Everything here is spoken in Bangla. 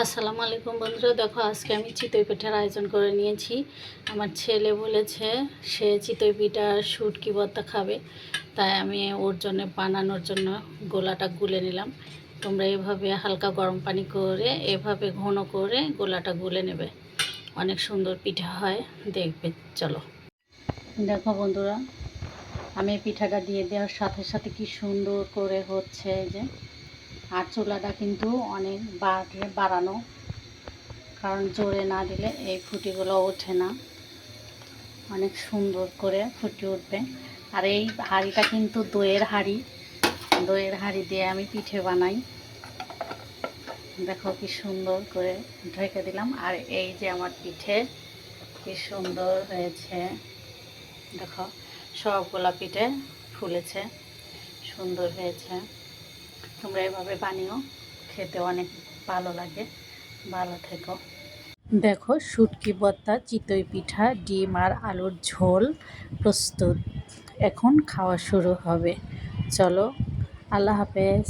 আসসালামু আলাইকুম বন্ধুরা, দেখো আজকে আমি চিতই পিঠার আয়োজন করে নিয়েছি। আমার ছেলে বলেছে সে চিতই পিঠা শুটকি ভর্তা খাবে, তাই আমি ওর জন্য বানানোর জন্য গোলাটা গুলে নিলাম। তোমরা এভাবে হালকা গরম পানি করে এভাবে ঘন করে গোলাটা গুলে নেবে, অনেক সুন্দর পিঠা হয়, দেখবে। চলো দেখো বন্ধুরা, আমি পিঠাটা দিয়ে দেওয়ার সাথে সাথে কি সুন্দর করে হচ্ছে। এই যে আর চুলাটা কিন্তু অনেক বাড়ানো, কারণ জোরে না দিলে এই ফুটিগুলো ওঠে না, অনেক সুন্দর করে ফুটে উঠবে। আর এই হাঁড়িটা কিন্তু দইয়ের হাঁড়ি দিয়ে আমি পিঠে বানাই। দেখো কি সুন্দর করে ঢেকে দিলাম। আর এই যে আমার পিঠে কি সুন্দর হয়েছে, দেখো সবগুলা পিঠে ফুলেছে, সুন্দর হয়েছে। তোমরা এভাবে বানিও, খেতে অনেক ভালো লাগে। ভালো থেকো। দেখো শুটকি ভর্তা, চিতই পিঠা, ডিম আর আলুর ঝোল প্রস্তুত। এখন খাওয়া শুরু হবে। চলো, আল্লাহ হাফেজ।